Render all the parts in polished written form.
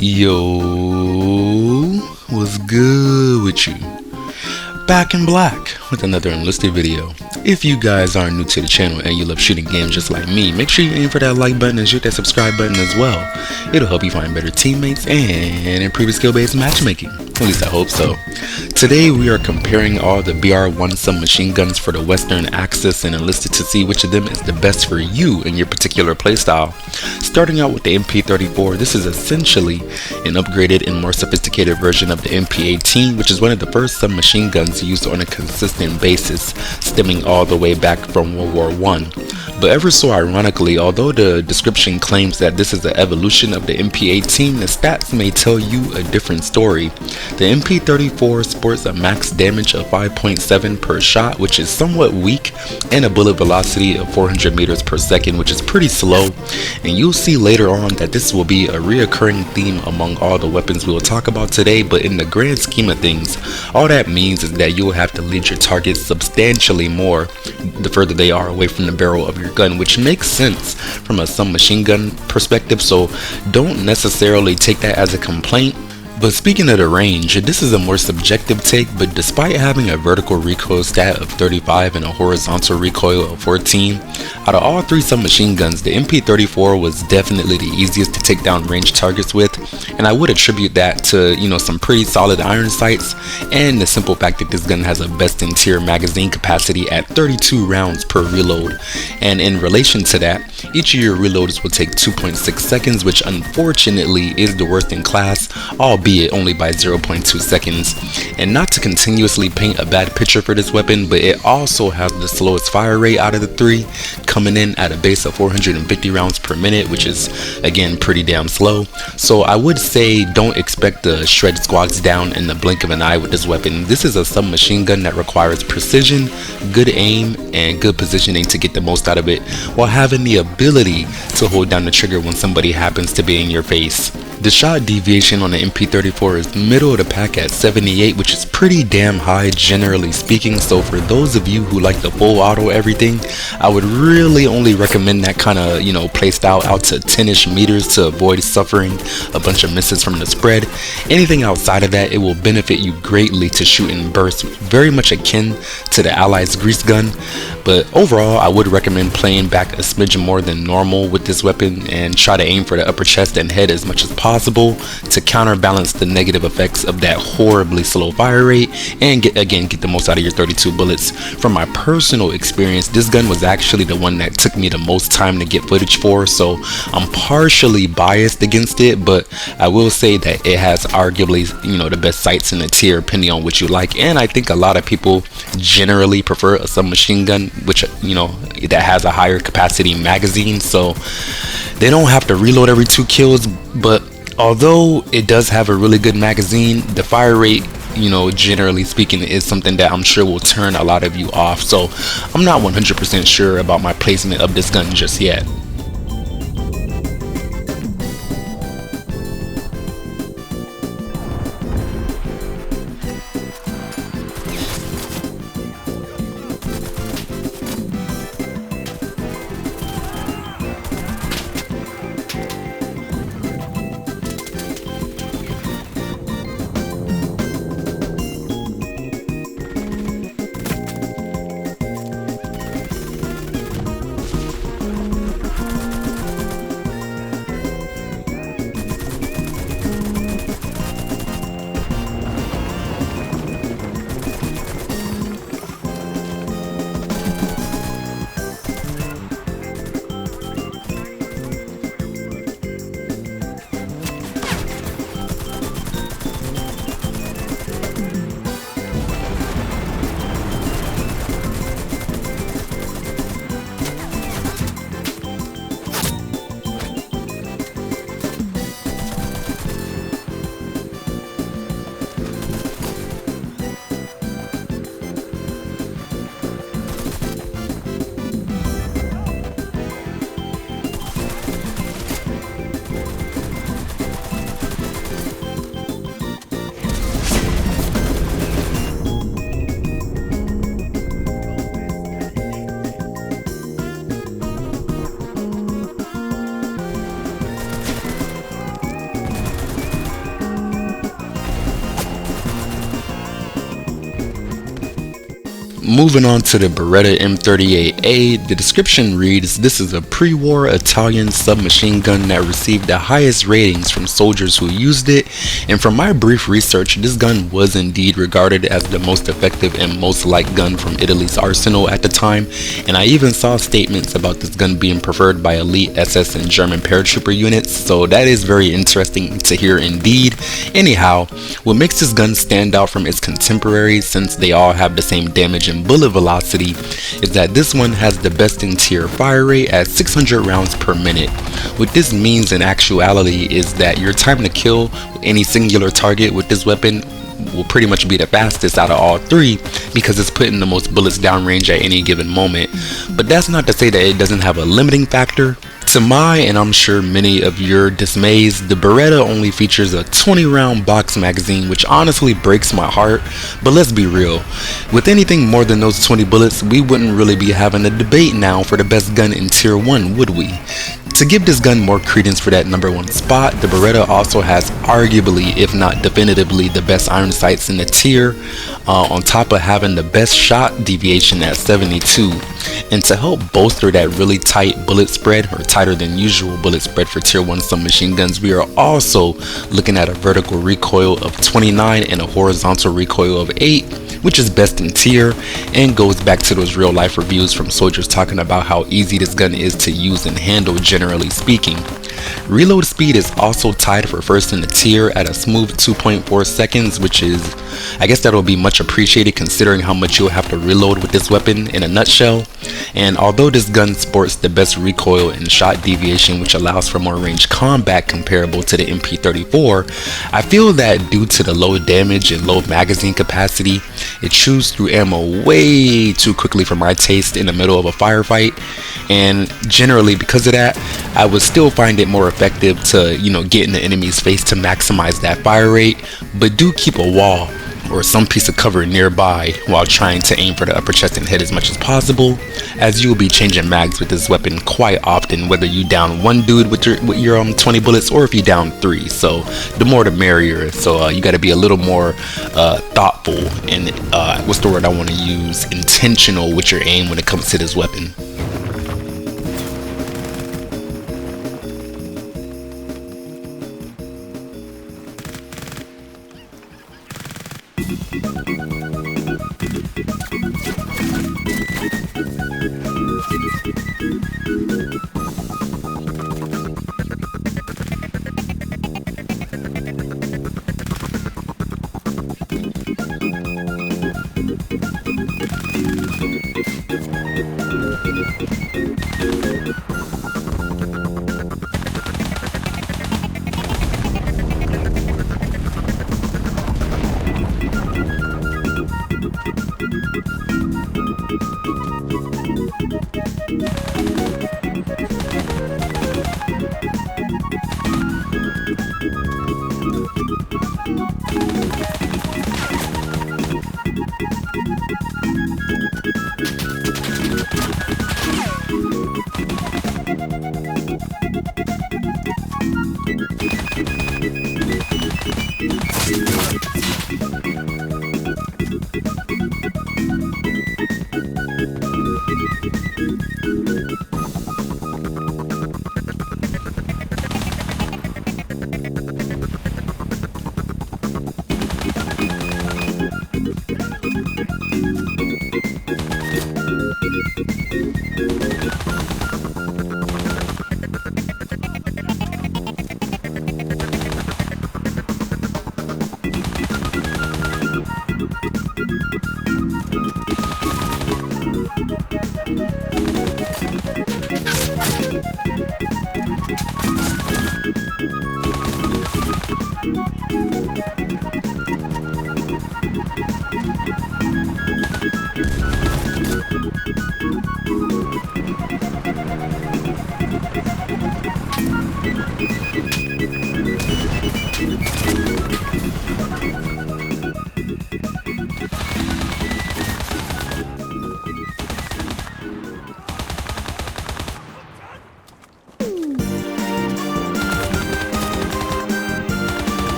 Yo, what's good with you? Back in black with another Enlisted video. If you guys are new to the channel and you love shooting games just like me, make sure you aim for that like button and hit that subscribe button as well. It'll help you find better teammates and improve skill-based matchmaking. At least I hope so. Today we are comparing all the BR1 submachine guns for the Western Axis and Enlisted to see which of them is the best for you in your particular playstyle. Starting out with the MP34, this is essentially an upgraded and more sophisticated version of the MP18, which is one of the first submachine guns used on a consistent basis, stemming all the way back from World War I. But ever so ironically, although the description claims that this is an evolution of the MP18, the stats may tell you a different story. The MP34 sports a max damage of 5.7 per shot, which is somewhat weak, and a bullet velocity of 400 meters per second, which is pretty slow. And you'll see later on that this will be a reoccurring theme among all the weapons we will talk about today, but in the grand scheme of things, all that means is that you will have to lead your targets substantially more the further they are away from the barrel of your gun, which makes sense from a submachine gun perspective, so don't necessarily take that as a complaint. But speaking of the range, this is a more subjective take, but despite having a vertical recoil stat of 35 and a horizontal recoil of 14, out of all three submachine guns, the MP34 was definitely the easiest to take down range targets with, and I would attribute that to, some pretty solid iron sights and the simple fact that this gun has a best in tier magazine capacity at 32 rounds per reload. And in relation to that, each of your reloads will take 2.6 seconds, which unfortunately is the worst in class, albeit only by 0.2 seconds. And not to continuously paint a bad picture for this weapon, but it also has the slowest fire rate out of the three, coming in at a base of 450 rounds per minute, which is again pretty damn slow. So I would say don't expect to shred squads down in the blink of an eye with this weapon. This is a submachine gun that requires precision, good aim, and good positioning to get the most out of it, while having the ability to hold down the trigger when somebody happens to be in your face. The shot deviation on the MP34 is middle of the pack at 78, which is pretty damn high generally speaking, so for those of you who like the full auto everything, I would really only recommend that kind of, playstyle out to 10ish meters to avoid suffering a bunch of misses from the spread. Anything outside of that, it will benefit you greatly to shoot in bursts, very much akin to the Allies grease gun. But overall, I would recommend playing back a smidge more than normal with this weapon and try to aim for the upper chest and head as much as possible to counterbalance the negative effects of that horribly slow fire rate and get the most out of your 32 bullets. From my personal experience, this gun was actually the one that took me the most time to get footage for, so I'm partially biased against it, but I will say that it has arguably the best sights in the tier depending on what you like. And I think a lot of people generally prefer a submachine gun which that has a higher capacity magazine, so they don't have to reload every 2 kills. But although it does have a really good magazine, the fire rate, generally speaking, is something that I'm sure will turn a lot of you off. So I'm not 100% sure about my placement of this gun just yet. moving on to the Beretta M38a, the description reads, "This is a pre-war Italian submachine gun that received the highest ratings from soldiers who used it, and from my brief research, this gun was indeed regarded as the most effective and most liked gun from Italy's arsenal at the time, and I even saw statements about this gun being preferred by elite SS and German paratrooper units, so that is very interesting to hear indeed. Anyhow, what makes this gun stand out from its contemporaries, since they all have the same damage and bullet velocity, is that this one has the best in tier fire rate at 600 rounds per minute. What this means in actuality is that your time to kill any singular target with this weapon will pretty much be the fastest out of all three, because it's putting the most bullets downrange at any given moment. But that's not to say that it doesn't have a limiting factor. To my, and I'm sure many of your dismays, the Beretta only features a 20 round box magazine, which honestly breaks my heart. But let's be real, with anything more than those 20 bullets, we wouldn't really be having a debate now for the best gun in tier 1, would we? To give this gun more credence for that #1 spot, the Beretta also has arguably, if not definitively, the best iron sights in the tier, on top of having the best shot deviation at 72. And to help bolster that really tight bullet spread, or tighter than usual bullet spread for tier 1 submachine guns, we are also looking at a vertical recoil of 29 and a horizontal recoil of 8, which is best in tier, and goes back to those real life reviews from soldiers talking about how easy this gun is to use and handle, generally speaking. Reload speed is also tied for first in the tier at a smooth 2.4 seconds, which is, I guess that'll be much appreciated considering how much you'll have to reload with this weapon in a nutshell. And although this gun sports the best recoil and shot deviation, which allows for more range combat comparable to the MP34, I feel that due to the low damage and low magazine capacity, it chews through ammo way too quickly for my taste in the middle of a firefight. And generally because of that, I would still find it more effective to, get in the enemy's face to maximize that fire rate, but do keep a wall or some piece of cover nearby while trying to aim for the upper chest and head as much as possible, as you will be changing mags with this weapon quite often, whether you down one dude with your 20 bullets or if you down 3. So the more the merrier. So you got to be a little more thoughtful and what's the word I want to use, intentional with your aim when it comes to this weapon.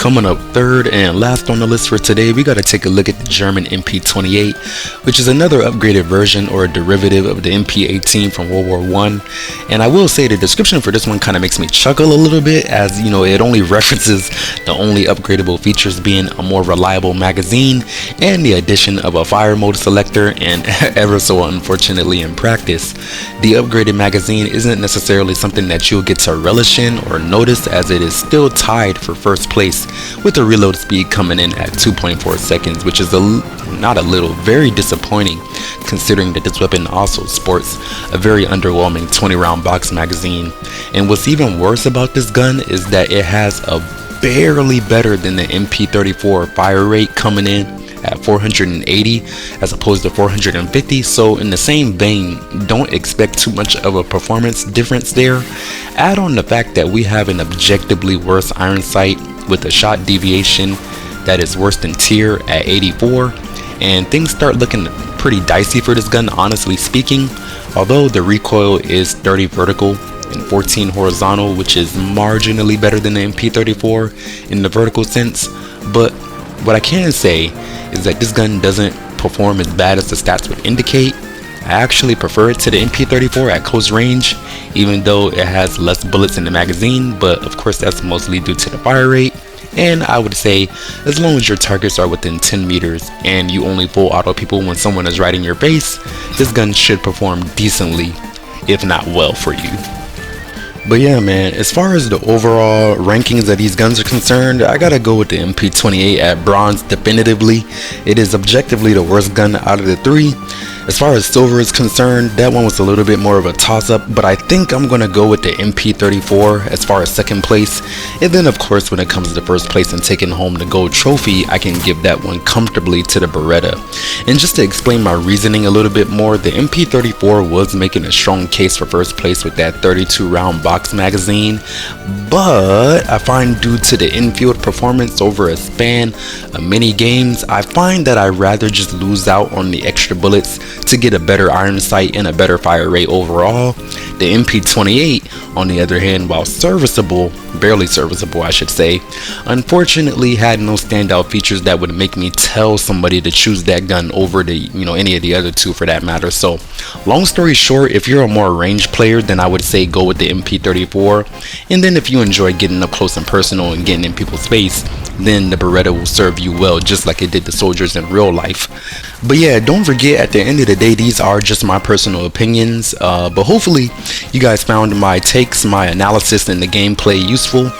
Coming up third and last on the list for today, we gotta take a look at the German MP28, which is another upgraded version or a derivative of the MP18 from World War I. And I will say the description for this one kind of makes me chuckle a little bit, as you know, it only references the only upgradable features being a more reliable magazine and the addition of a fire mode selector, and ever so unfortunately in practice, the upgraded magazine isn't necessarily something that you'll get to relish in or notice, as it is still tied for first place with the reload speed coming in at 2.4 seconds, which is very disappointing considering that this weapon also sports a very underwhelming 20 round box magazine. And what's even worse about this gun is that it has a barely better than the MP34 fire rate coming in at 480 as opposed to 450. So in the same vein, don't expect too much of a performance difference there. Add on the fact that we have an objectively worse iron sight with a shot deviation that is worse than tier at 84, and things start looking pretty dicey for this gun, honestly speaking. Although the recoil is 30 vertical and 14 horizontal, which is marginally better than the MP34 in the vertical sense, but what I can say is that this gun doesn't perform as bad as the stats would indicate. I actually prefer it to the MP34 at close range, even though it has less bullets in the magazine, but of course that's mostly due to the fire rate. And I would say, as long as your targets are within 10 meters and you only full auto people when someone is right in your face, this gun should perform decently, if not well, for you. But yeah, man, as far as the overall rankings of these guns are concerned, I gotta go with the MP28 at bronze definitively. It is objectively the worst gun out of the three. As far as silver is concerned, that one was a little bit more of a toss-up, but I think I'm gonna go with the MP34 as far as second place. And then of course, when it comes to first place and taking home the gold trophy, I can give that one comfortably to the Beretta. And just to explain my reasoning a little bit more, the MP34 was making a strong case for first place with that 32 round box magazine, but I find due to the infield performance over a span of many games, I find that I'd rather just lose out on the extra bullets to get a better iron sight and a better fire rate overall. The MP28, on the other hand, while serviceable, barely serviceable I should say, unfortunately had no standout features that would make me tell somebody to choose that gun over the, any of the other two for that matter. So long story short, if you're a more ranged player, then I would say go with the MP34, and then if you enjoy getting up close and personal and getting in people's face, then the Beretta will serve you well, just like it did the soldiers in real life. But yeah, don't forget, at the end of the day, these are just my personal opinions, but hopefully you guys found my takes, my analysis, and the gameplay useful.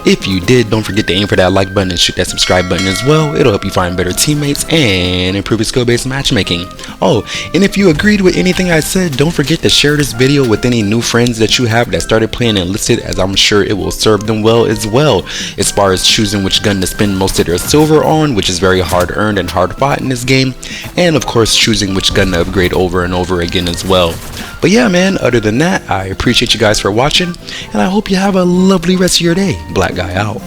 If you did, don't forget to aim for that like button and shoot that subscribe button as well. It'll help you find better teammates and improve your skill-based matchmaking. Oh, and if you agreed with anything I said, don't forget to share this video with any new friends that you have that started playing Enlisted, as I'm sure it will serve them well as well, as far as choosing which gun to spend most of their silver on, which is very hard earned and hard fought in this game, and of course choosing which gun to upgrade over and over again as well. But yeah, man, other than that, I appreciate you guys for watching, and I hope you have a lovely rest of your day. Black Guy out.